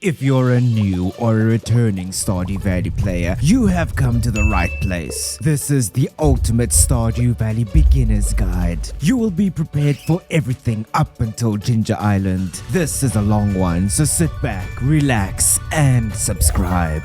If you're a new or a returning Stardew Valley player, you have come to the right place. This is the ultimate Stardew Valley beginner's guide. You will be prepared for everything up until Ginger Island. This is a long one, so sit back, relax, and subscribe.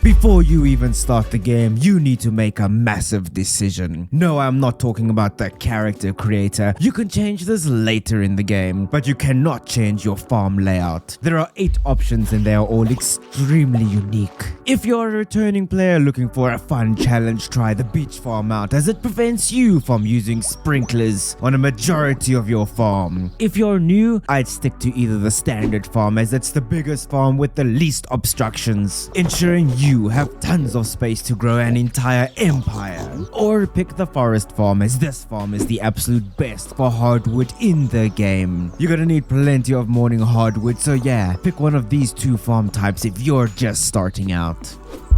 Before you even start the game, you need to make a massive decision. No, I'm not talking about the character creator. You can change this later in the game, but you cannot change your farm layout. There are 8 options and they are all extremely unique. If you're a returning player looking for a fun challenge, try the beach farm out, as it prevents you from using sprinklers on a majority of your farm. If you're new, I'd stick to either the standard farm, as it's the biggest farm with the least obstructions, ensuring you have tons of space to grow an entire empire. Or pick the forest farm, as this farm is the absolute best for hardwood in the game. You're gonna need plenty of morning hardwood, so yeah, pick one of these 2 farm types if you're just starting out.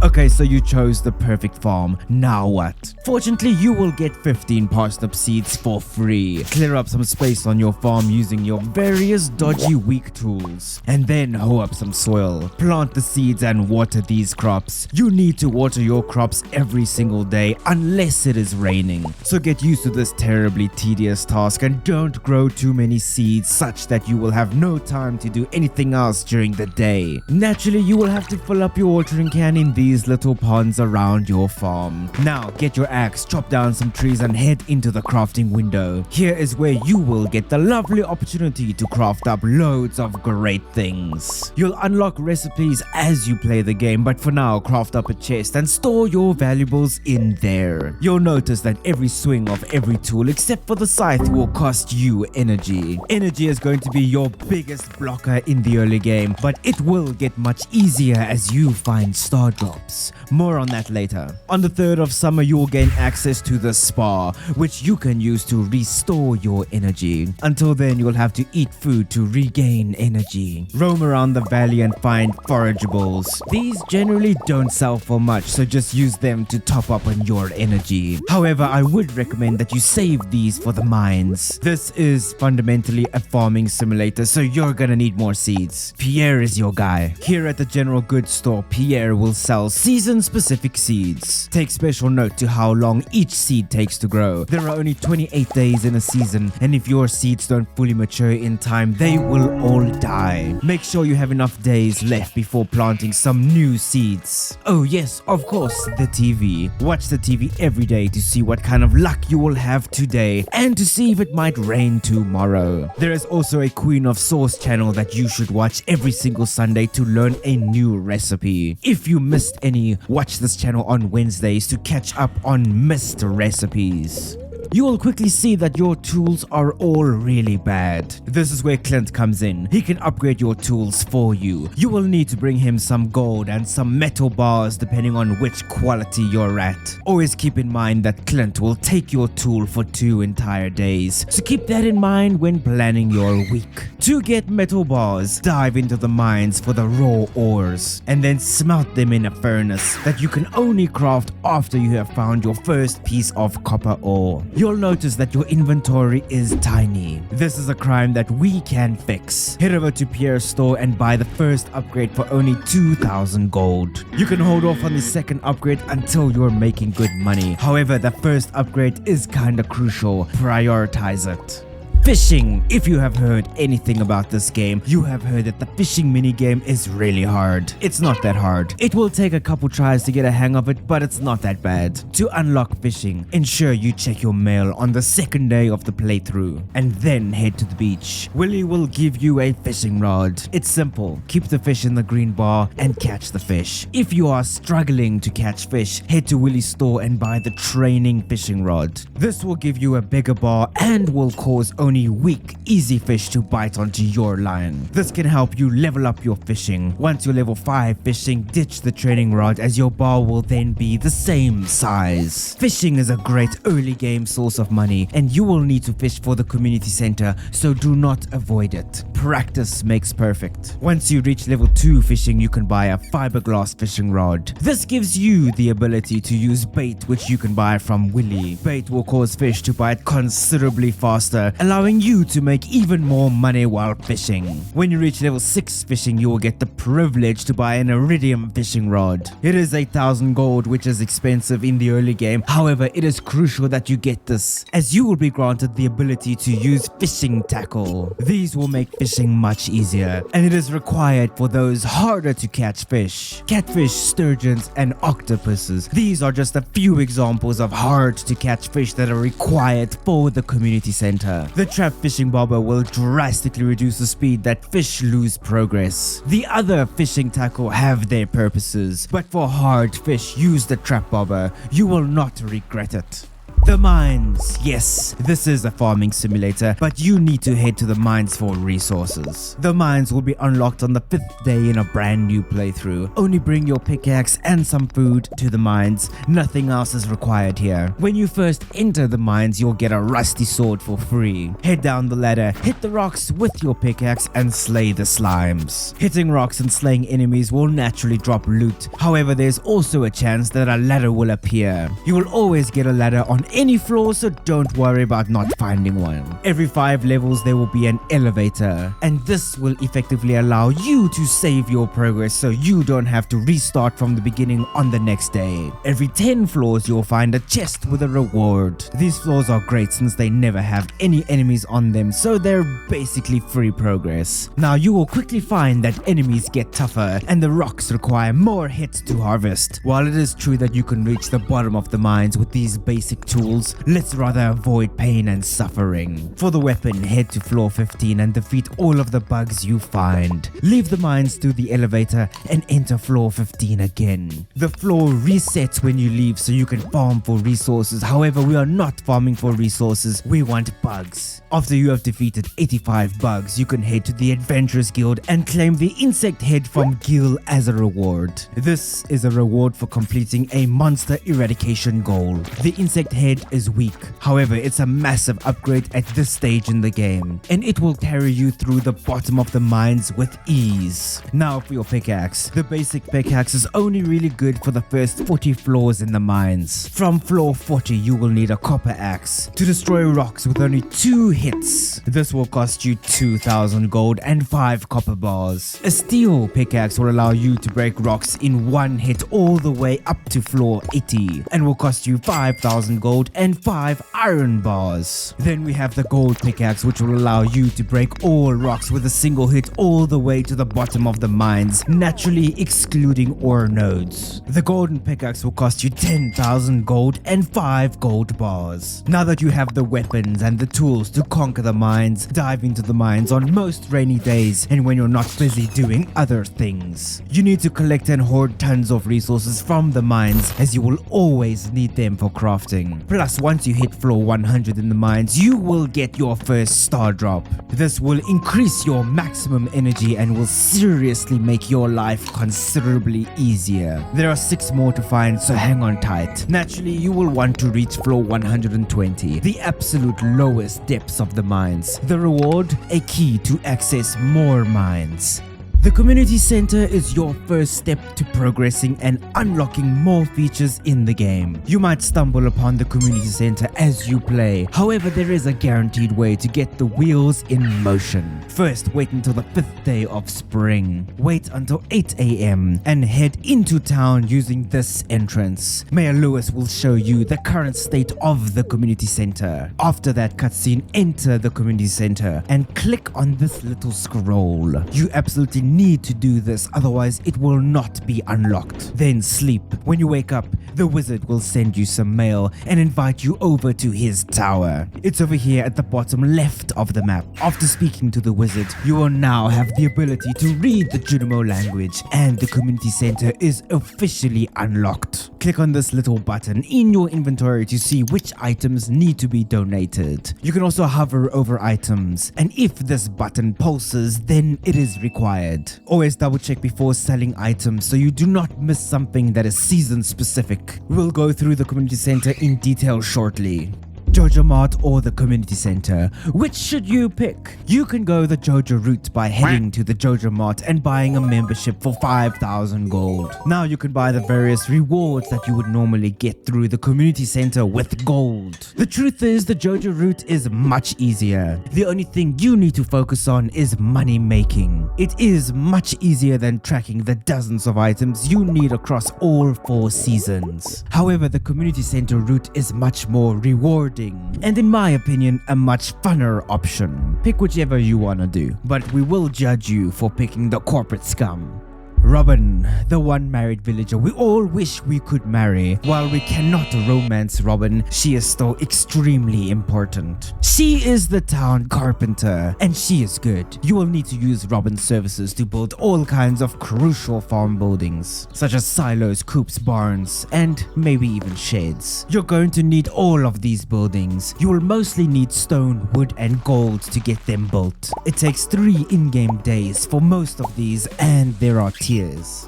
Okay, so you chose the perfect farm. Now what? Fortunately, you will get 15 parsnip seeds for free. Clear up some space on your farm using your various dodgy weak tools. And then hoe up some soil. Plant the seeds and water these crops. You need to water your crops every single day unless it is raining. So get used to this terribly tedious task and don't grow too many seeds such that you will have no time to do anything else during the day. Naturally, you will have to fill up your watering can in these little ponds around your farm. Now get your axe, chop down some trees and head into the crafting window. Here is where you will get the lovely opportunity to craft up loads of great things. You'll unlock recipes as you play the game, but for now craft up a chest and store your valuables in there. You'll notice that every swing of every tool except for the scythe will cost you energy. Energy is going to be your biggest blocker in the early game, but it will get much easier as you find star drops. More on that later. On the 3rd of summer, you will gain access to the spa, which you can use to restore your energy. Until then, you will have to eat food to regain energy. Roam around the valley and find forageables. These generally don't sell for much, so just use them to top up on your energy. However, I would recommend that you save these for the mines. This is fundamentally a farming simulator, so you're gonna need more seeds. Pierre is your guy. Here at the general goods store, Pierre will sell season-specific seeds. Take special note to how long each seed takes to grow. There are only 28 days in a season, and if your seeds don't fully mature in time, they will all die. Make sure you have enough days left before planting some new seeds. Oh yes, of course, the TV. Watch the TV every day to see what kind of luck you will have today, and to see if it might rain tomorrow. There is also a Queen of Sauce channel that you should watch every single Sunday to learn a new recipe. If you missed any, watch this channel on Wednesdays to catch up on missed recipes. You will quickly see that your tools are all really bad. This is where Clint comes in. He can upgrade your tools for you. You will need to bring him some gold and some metal bars depending on which quality you're at. Always keep in mind that Clint will take your tool for 2 entire days, so keep that in mind when planning your week. To get metal bars, dive into the mines for the raw ores and then smelt them in a furnace that you can only craft after you have found your first piece of copper ore. You'll notice that your inventory is tiny. This is a crime that we can fix. Head over to Pierre's store and buy the first upgrade for only 2,000 gold. You can hold off on the second upgrade until you're making good money. However, the first upgrade is kinda crucial. Prioritize it. Fishing. If you have heard anything about this game, you have heard that the fishing minigame is really hard. It's not that hard. It will take a couple tries to get a hang of it, but it's not that bad. To unlock fishing, ensure you check your mail on the 2nd day of the playthrough, and then head to the beach. Willie will give you a fishing rod. It's simple. Keep the fish in the green bar and catch the fish. If you are struggling to catch fish, head to Willie's store and buy the training fishing rod. This will give you a bigger bar and will cause only weak, easy fish to bite onto your line. This can help you level up your fishing. Once you're level 5 fishing, ditch the training rod, as your bar will then be the same size. Fishing is a great early game source of money, and you will need to fish for the community center, so do not avoid it. Practice makes perfect. Once you reach level 2 fishing, you can buy a fiberglass fishing rod. This gives you the ability to use bait, which you can buy from Willie. Bait will cause fish to bite considerably faster, allowing allowing you to make even more money while fishing. When you reach level 6 fishing, you will get the privilege to buy an iridium fishing rod. It is 8,000 gold, which is expensive in the early game. However, it is crucial that you get this, as you will be granted the ability to use fishing tackle. These will make fishing much easier, and it is required for those harder to catch fish. Catfish, sturgeons, and octopuses. These are just a few examples of hard to catch fish that are required for the community center. The trap fishing bobber will drastically reduce the speed that fish lose progress. The other fishing tackle have their purposes, but for hard fish, use the trap bobber. You will not regret it. The mines. Yes, this is a farming simulator, but you need to head to the mines for resources. The mines will be unlocked on the 5th day in a brand new playthrough. Only bring your pickaxe and some food to the mines. Nothing else is required here. When you first enter the mines, you'll get a rusty sword for free. Head down the ladder, hit the rocks with your pickaxe, and slay the slimes. Hitting rocks and slaying enemies will naturally drop loot. However, there's also a chance that a ladder will appear. You will always get a ladder on any floor, so don't worry about not finding one. Every 5 levels there will be an elevator, and this will effectively allow you to save your progress so you don't have to restart from the beginning on the next day. Every 10 floors you'll find a chest with a reward. These floors are great since they never have any enemies on them, so they're basically free progress. Now you will quickly find that enemies get tougher and the rocks require more hits to harvest. While it is true that you can reach the bottom of the mines with these basic tools, let's rather avoid pain and suffering. For the weapon, head to floor 15 and defeat all of the bugs you find. Leave the mines through the elevator and enter floor 15 again. The floor resets when you leave so you can farm for resources. However, we are not farming for resources, we want bugs. After you have defeated 85 bugs, you can head to the Adventurers Guild and claim the insect head from Gil as a reward. This is a reward for completing a monster eradication goal. The insect head is weak, however it's a massive upgrade at this stage in the game, and it will carry you through the bottom of the mines with ease. Now for your pickaxe. The basic pickaxe is only really good for the first 40 floors in the mines. From floor 40 you will need a copper axe to destroy rocks with only 2 hits. This will cost you 2,000 gold and 5 copper bars. A steel pickaxe will allow you to break rocks in 1 hit all the way up to floor 80 and will cost you 5,000 gold and 5 iron bars. Then we have the gold pickaxe, which will allow you to break all rocks with a single hit all the way to the bottom of the mines, naturally excluding ore nodes. The golden pickaxe will cost you 10,000 gold and 5 gold bars. Now that you have the weapons and the tools to conquer the mines, dive into the mines on most rainy days and when you're not busy doing other things. You need to collect and hoard tons of resources from the mines, as you will always need them for crafting. Plus, once you hit floor 100 in the mines, you will get your first star drop. This will increase your maximum energy and will seriously make your life considerably easier. There are 6 more to find, so hang on tight. Naturally, you will want to reach floor 120, the absolute lowest depths of the mines. The reward, a key to access more mines. The community center is your first step to progressing and unlocking more features in the game. You might stumble upon the community center as you play. However, there is a guaranteed way to get the wheels in motion. First, wait until the 5th day of spring. Wait until 8 AM and head into town using this entrance. Mayor Lewis will show you the current state of the community center. After that cutscene, enter the community center and click on this little scroll. You absolutely need to do this, otherwise it will not be unlocked. Then sleep. When you wake up, the wizard will send you some mail and invite you over to his tower. It's over here at the bottom left of the map. After speaking to the wizard, you will now have the ability to read the Junimo language, and the community center is officially unlocked. Click on this little button in your inventory to see which items need to be donated. You can also hover over items, and if this button pulses, then it is required. Always double check before selling items so you do not miss something that is season specific. We'll go through the community center in detail shortly. Joja Mart or the community center. Which should you pick? You can go the Joja route by heading to the Joja Mart and buying a membership for 5,000 gold. Now you can buy the various rewards that you would normally get through the community center with gold. The truth is the Joja route is much easier. The only thing you need to focus on is money making. It is much easier than tracking the dozens of items you need across all 4 seasons. However, the community center route is much more rewarding and in my opinion a much funner option. Pick whichever you wanna do, but we will judge you for picking the corporate scum. Robin, the one married villager we all wish we could marry. While we cannot romance Robin, she is still extremely important. She is the town carpenter, and she is good. You will need to use Robin's services to build all kinds of crucial farm buildings, such as silos, coops, barns, and maybe even sheds. You're going to need all of these buildings. You will mostly need stone, wood, and gold to get them built. It takes 3 in-game days for most of these, and there are tiers.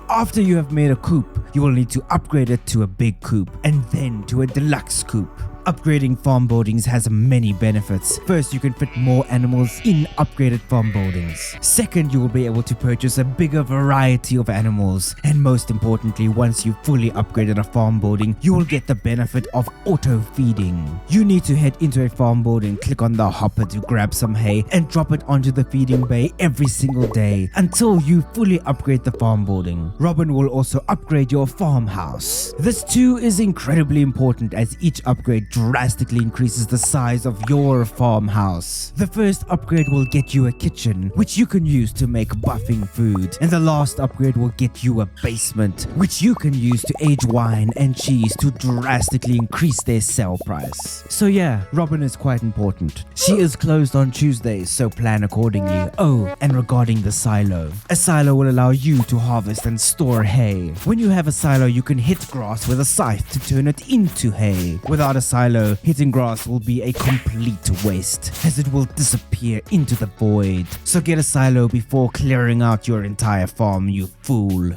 After you have made a coop, you will need to upgrade it to a big coop and then to a deluxe coop. Upgrading farm buildings has many benefits. First, you can fit more animals in upgraded farm buildings. Second, you will be able to purchase a bigger variety of animals. And most importantly, once you've fully upgraded a farm building, you will get the benefit of auto feeding. You need to head into a farm building, click on the hopper to grab some hay and drop it onto the feeding bay every single day until you fully upgrade the farm building. Robin will also upgrade your farmhouse. This too is incredibly important as each upgrade drastically increases the size of your farmhouse. The first upgrade will get you a kitchen, which you can use to make buffing food, and the last upgrade will get you a basement, which you can use to age wine and cheese to drastically increase their sell price. So yeah, Robin is quite important. She is closed on Tuesdays, so plan accordingly. Oh, and regarding the silo, a silo will allow you to harvest and store hay. When you have a silo, you can hit grass with a scythe to turn it into hay. Without a silo, hitting grass will be a complete waste, as it will disappear into the void. So get a silo before clearing out your entire farm, you fool.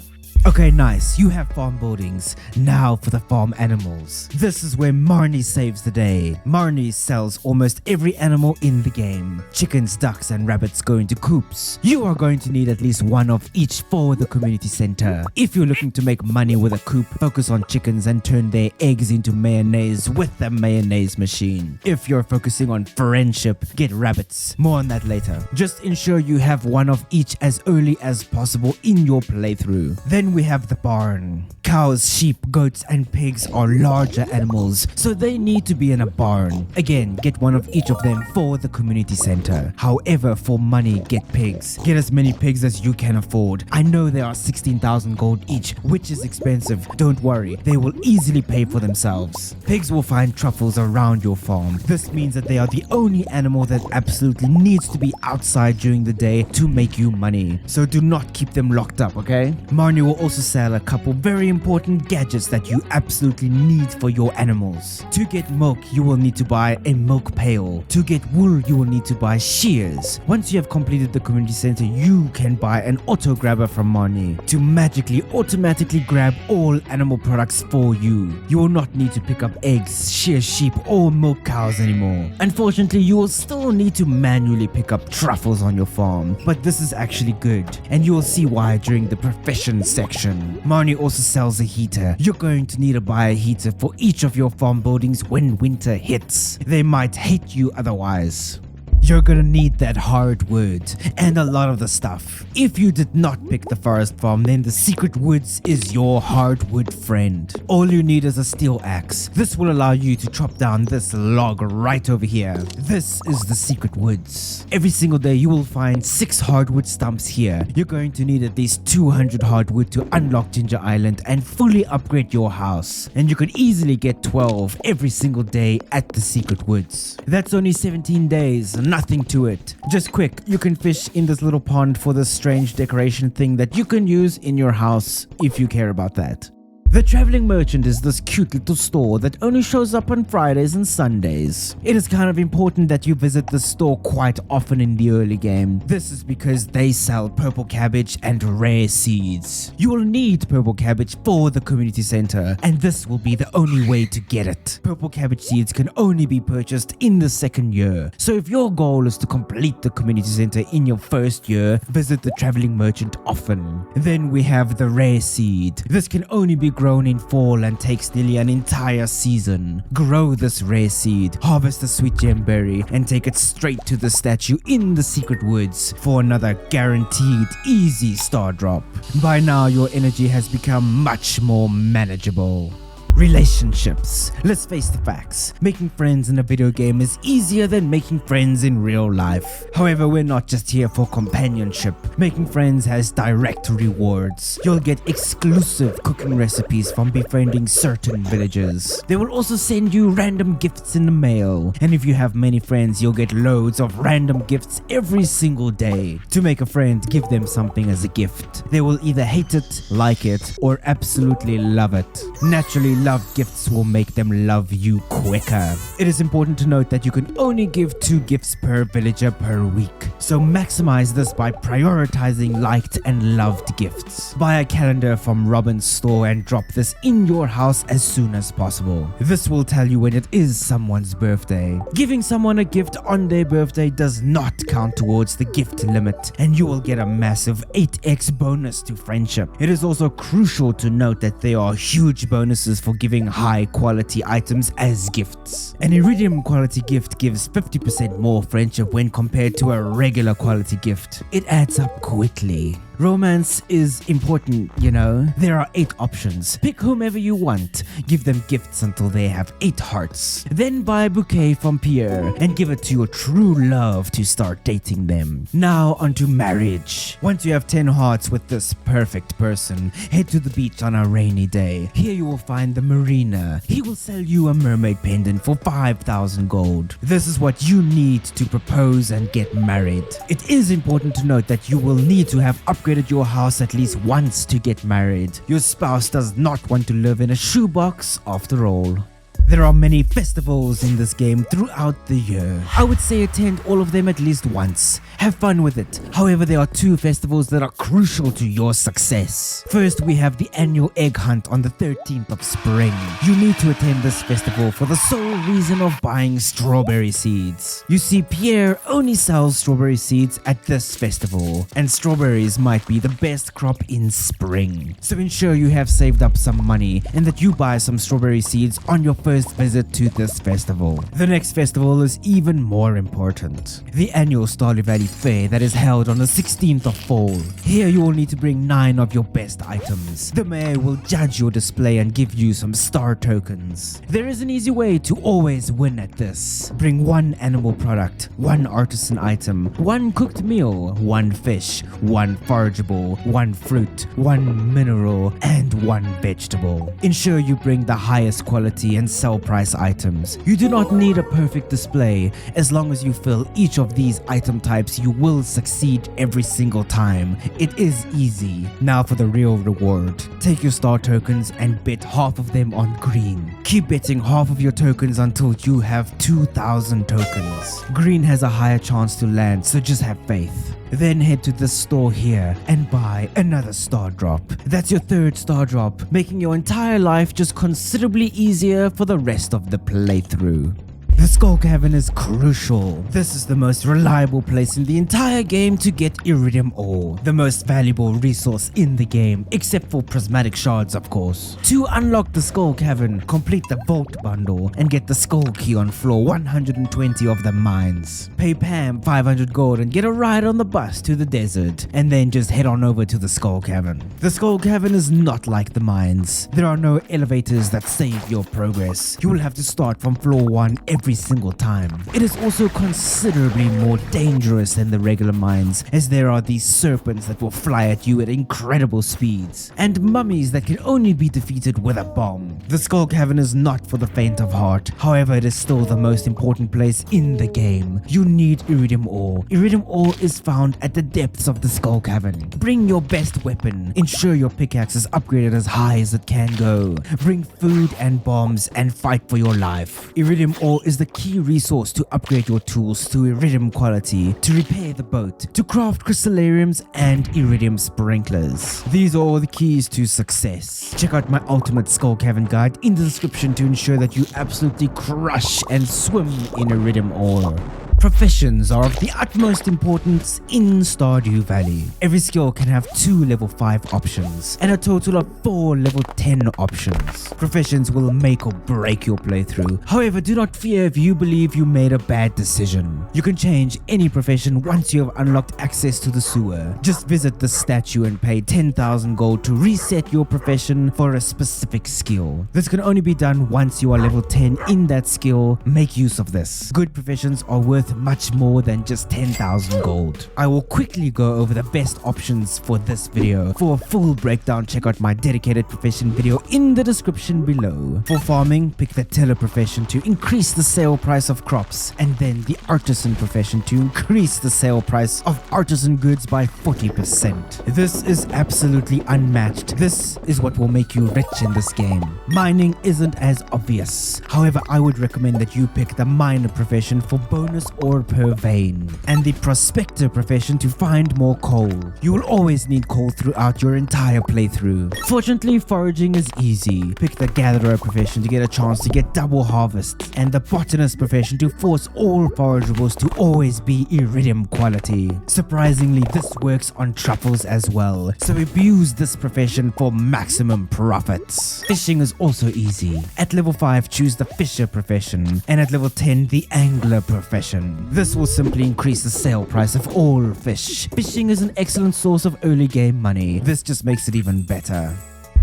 Okay, nice, you have farm buildings. Now for the farm animals. This is where Marnie saves the day. Marnie sells almost every animal in the game. Chickens, ducks, and rabbits go into coops. You are going to need at least one of each for the community center. If you're looking to make money with a coop, focus on chickens and turn their eggs into mayonnaise with the mayonnaise machine. If you're focusing on friendship, get rabbits. More on that later. Just ensure you have one of each as early as possible in your playthrough. Then we have the barn. Cows, sheep, goats, and pigs are larger animals, so they need to be in a barn. Again, get one of each of them for the community center. However, for money, get pigs. Get as many pigs as you can afford. I know they are 16,000 gold each, which is expensive. Don't worry, they will easily pay for themselves. Pigs will find truffles around your farm. This means that they are the only animal that absolutely needs to be outside during the day to make you money. So do not keep them locked up, okay? Marnie will also sell a couple very important gadgets that you absolutely need for your animals. To get milk, you will need to buy a milk pail. To get wool, you will need to buy shears. Once you have completed the community center, you can buy an auto grabber from Marnie to magically automatically grab all animal products for you. You will not need to pick up eggs, shear sheep, or milk cows anymore. Unfortunately, you will still need to manually pick up truffles on your farm, but this is actually good, and you will see why during the professions section. Marnie also sells a heater. You're going to need to buy a heater for each of your farm buildings when winter hits. They might hate you otherwise. You're gonna need that hardwood and a lot of the stuff. If you did not pick the forest farm, then the secret woods is your hardwood friend. All you need is a steel axe. This will allow you to chop down this log right over here. This is the secret woods. Every single day you will find 6 hardwood stumps here. You're going to need at least 200 hardwood to unlock Ginger Island and fully upgrade your house. And you can easily get 12 every single day at the secret woods. That's only 17 days. Nothing to it. Just quick, you can fish in this little pond for this strange decoration thing that you can use in your house if you care about that. The Traveling Merchant is this cute little store that only shows up on Fridays and Sundays. It is kind of important that you visit the store quite often in the early game. This is because they sell purple cabbage and rare seeds. You will need purple cabbage for the community center, and this will be the only way to get it. Purple cabbage seeds can only be purchased in the second year. So if your goal is to complete the community center in your first year, visit the Traveling Merchant often. Then we have the rare seed. This can only be grown in fall and takes nearly an entire season. Grow this rare seed, harvest the sweet gem berry, and take it straight to the statue in the secret woods for another guaranteed easy star drop. By now your energy has become much more manageable. Relationships. Let's face the facts. Making friends in a video game is easier than making friends in real life. However, we're not just here for companionship. Making friends has direct rewards. You'll get exclusive cooking recipes from befriending certain villagers. They will also send you random gifts in the mail. And if you have many friends, you'll get loads of random gifts every single day. To make a friend, give them something as a gift. They will either hate it, like it, or absolutely love it. Naturally, love gifts will make them love you quicker. It is important to note that you can only give 2 gifts per villager per week. So maximize this by prioritizing liked and loved gifts. Buy a calendar from Robin's store and drop this in your house as soon as possible. This will tell you when it is someone's birthday. Giving someone a gift on their birthday does not count towards the gift limit, and you will get a massive 8x bonus to friendship. It is also crucial to note that there are huge bonuses for giving high quality items as gifts. An iridium quality gift gives 50% more friendship when compared to a regular quality gift. It adds up quickly. Romance is important, you know. There are 8 options. Pick whomever you want. Give them gifts until they have 8 hearts. Then buy a bouquet from Pierre and give it to your true love to start dating them. Now onto marriage. Once you have 10 hearts with this perfect person, head to the beach on a rainy day. Here you will find the marina. He will sell you a mermaid pendant for 5,000 gold. This is what you need to propose and get married. It is important to note that you will need to have upgraded your house at least once to get married. Your spouse does not want to live in a shoebox after all. There are many festivals in this game throughout the year. I would say attend all of them at least once. Have fun with it. However, there are 2 festivals that are crucial to your success. First, we have the annual egg hunt on the 13th of spring. You need to attend this festival for the sole reason of buying strawberry seeds. You see, Pierre only sells strawberry seeds at this festival, and strawberries might be the best crop in spring. So ensure you have saved up some money and that you buy some strawberry seeds on your first visit to this festival. The next festival is even more important. The annual Stardew Valley fair that is held on the 16th of fall. Here you will need to bring 9 of your best items. The mayor will judge your display and give you some star tokens. There is an easy way to always win at this. Bring 1 animal product, 1 artisan item, 1 cooked meal, 1 fish, 1 forageable, 1 fruit, 1 mineral, and 1 vegetable. Ensure you bring the highest quality and sell price items. You do not need a perfect display. As long as you fill each of these item types, you will succeed every single time. It is easy. Now for the real reward. Take your star tokens and bet half of them on green. Keep betting half of your tokens until you have 2,000 tokens. Green has a higher chance to land, so just have faith. Then head to the store here and buy another star drop. That's your 3rd star drop, making your entire life just considerably easier for the rest of the playthrough. The Skull Cavern is crucial. This is the most reliable place in the entire game to get iridium ore, the most valuable resource in the game, except for prismatic shards of course. To unlock the Skull Cavern, complete the Vault bundle and get the Skull Key on floor 120 of the mines. Pay Pam 500 gold and get a ride on the bus to the desert, and then just head on over to the Skull Cavern. The Skull Cavern is not like the mines. There are no elevators that save your progress. You will have to start from floor 1 every single time. It is also considerably more dangerous than the regular mines, as there are these serpents that will fly at you at incredible speeds, and mummies that can only be defeated with a bomb. The Skull Cavern is not for the faint of heart, however it is still the most important place in the game. You need iridium ore. Iridium ore is found at the depths of the Skull Cavern. Bring your best weapon, ensure your pickaxe is upgraded as high as it can go. Bring food and bombs and fight for your life. Iridium ore is the key resource to upgrade your tools to iridium quality, to repair the boat, to craft crystallariums and iridium sprinklers. These are all the keys to success. Check out my ultimate Skull Cavern guide in the description to ensure that you absolutely crush and swim in iridium ore. Professions are of the utmost importance in Stardew Valley. Every skill can have 2 level 5 options and a total of 4 level 10 options. Professions will make or break your playthrough. However, do not fear if you believe you made a bad decision. You can change any profession once you have unlocked access to the sewer. Just visit the statue and pay 10,000 gold to reset your profession for a specific skill. This can only be done once you are level 10 in that skill. Make use of this. Good professions are worth much more than just 10,000 gold. I will quickly go over the best options for this video. For a full breakdown, check out my dedicated profession video in the description below. For farming, pick the tiller profession to increase the sale price of crops, and then the artisan profession to increase the sale price of artisan goods by 40%. This is absolutely unmatched. This is what will make you rich in this game. Mining isn't as obvious. However, I would recommend that you pick the miner profession for bonus ore per vein, and the prospector profession to find more coal. You will always need coal throughout your entire playthrough. Fortunately, foraging is easy. Pick the gatherer profession to get a chance to get double harvests, and the botanist profession to force all forageables to always be iridium quality. Surprisingly, this works on truffles as well, so abuse this profession for maximum profits. Fishing is also easy. At level 5, choose the fisher profession, and at level 10, the angler profession. This will simply increase the sale price of all fish. Fishing is an excellent source of early game money. This just makes it even better.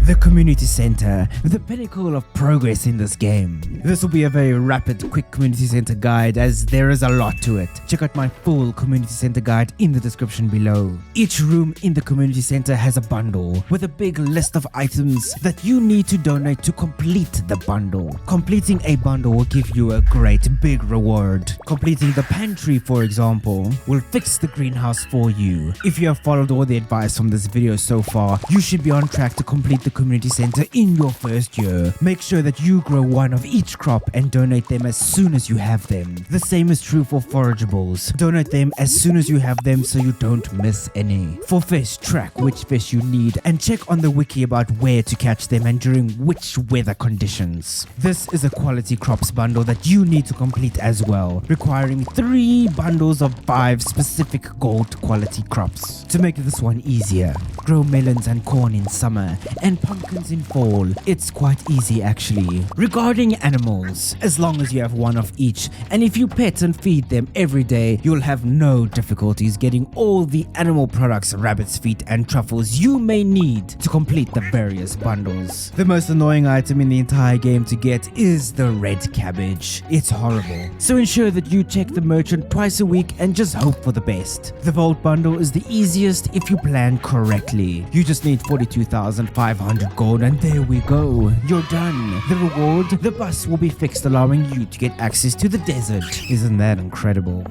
The community center, the pinnacle of progress in this game. This will be a very rapid, quick community center guide as there is a lot to it. Check out my full community center guide in the description below. Each room in the community center has a bundle with a big list of items that you need to donate to complete the bundle. Completing a bundle will give you a great big reward. Completing the pantry, for example, will fix the greenhouse for you. If you have followed all the advice from this video so far, you should be on track to complete the community center in your first year. Make sure that you grow one of each crop and donate them as soon as you have them. The same is true for forageables. Donate them as soon as you have them so you don't miss any. For fish, track which fish you need and check on the wiki about where to catch them and during which weather conditions. This is a quality crops bundle that you need to complete as well, requiring 3 bundles of 5 specific gold quality crops. To make this one easier, grow melons and corn in summer and pumpkins in fall. It's quite easy actually. Regarding animals, as long as you have one of each, and if you pet and feed them every day, you'll have no difficulties getting all the animal products, rabbit's feet and truffles you may need to complete the various bundles. The most annoying item in the entire game to get is the red cabbage. It's horrible. So ensure that you check the merchant twice a week and just hope for the best. The vault bundle is the easiest if you plan correctly. You just need 42,500 gold and there we go. You're done. The reward, the bus will be fixed allowing you to get access to the desert. Isn't that incredible?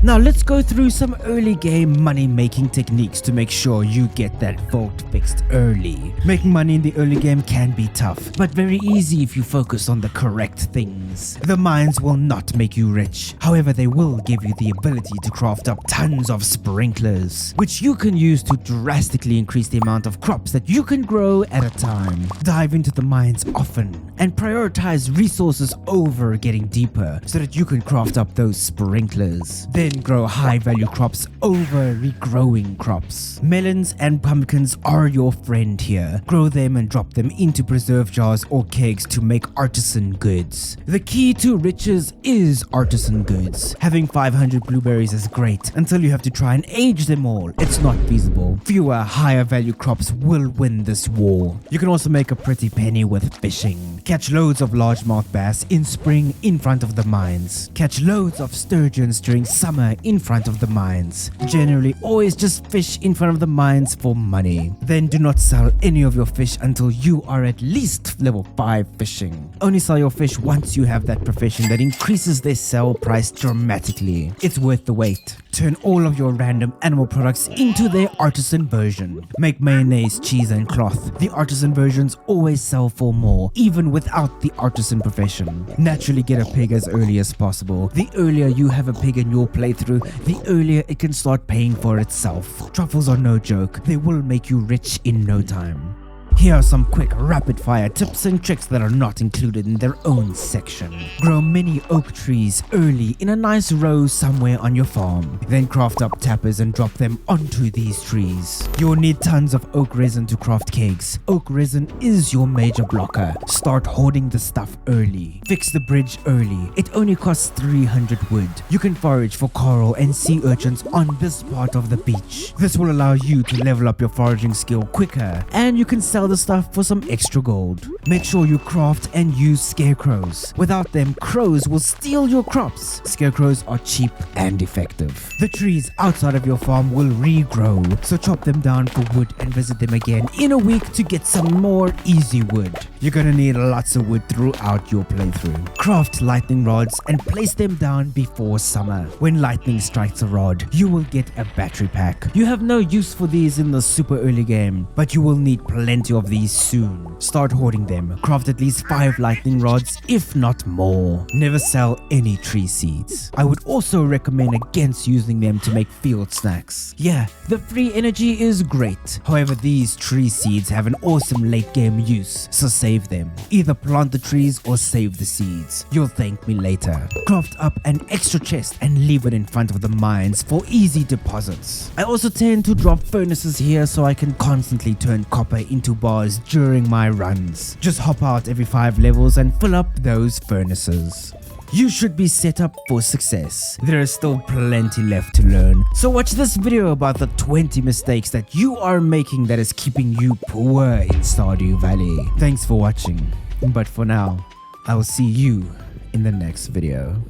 Now let's go through some early game money making techniques to make sure you get that vault fixed early. Making money in the early game can be tough, but very easy if you focus on the correct things. The mines will not make you rich, however they will give you the ability to craft up tons of sprinklers, which you can use to drastically increase the amount of crops that you can grow at a time. Dive into the mines often and prioritize resources over getting deeper so that you can craft up those sprinklers. Then Then grow high value crops over regrowing crops. Melons and pumpkins are your friend here. Grow them and drop them into preserve jars or kegs to make artisan goods. The key to riches is artisan goods. Having 500 blueberries is great until you have to try and age them all. It's not feasible. Fewer higher value crops will win this war. You can also make a pretty penny with fishing. Catch loads of largemouth bass in spring in front of the mines. Catch loads of sturgeons during summer in front of the mines. Generally always just fish in front of the mines for money. Then do not sell any of your fish until you are at least level 5 fishing. Only sell your fish once you have that profession that increases their sell price dramatically. It's worth the wait. Turn all of your random animal products into their artisan version. Make mayonnaise, cheese and cloth. The artisan versions always sell for more, even without the artisan profession. Naturally get a pig as early as possible. The earlier you have a pig in your playthrough, the earlier it can start paying for itself. Truffles are no joke. They will make you rich in no time. Here are some quick rapid fire tips and tricks that are not included in their own section. Grow many oak trees early in a nice row somewhere on your farm. Then craft up tappers and drop them onto these trees. You will need tons of oak resin to craft kegs. Oak resin is your major blocker. Start hoarding the stuff early. Fix the bridge early. It only costs 300 wood. You can forage for coral and sea urchins on this part of the beach. This will allow you to level up your foraging skill quicker, and you can sell the stuff for some extra gold. Make sure you craft and use scarecrows. Without them, crows will steal your crops. Scarecrows are cheap and effective. The trees outside of your farm will regrow, so chop them down for wood and visit them again in a week to get some more easy wood. You're gonna need lots of wood throughout your playthrough. Craft lightning rods and place them down before summer. When lightning strikes a rod, you will get a battery pack. You have no use for these in the super early game, but you will need plenty of these soon. Start hoarding them. Craft at least 5 lightning rods, if not more. Never sell any tree seeds. I would also recommend against using them to make field snacks. Yeah, the free energy is great. However, these tree seeds have an awesome late game use, so save them. Either plant the trees or save the seeds. You'll thank me later. Craft up an extra chest and leave it in front of the mines for easy deposits. I also tend to drop furnaces here so I can constantly turn copper into bars during my runs. Just hop out every 5 levels and fill up those furnaces. You should be set up for success. There is still plenty left to learn. So watch this video about the 20 mistakes that you are making that is keeping you poor in Stardew Valley. Thanks for watching. But for now, I will see you in the next video.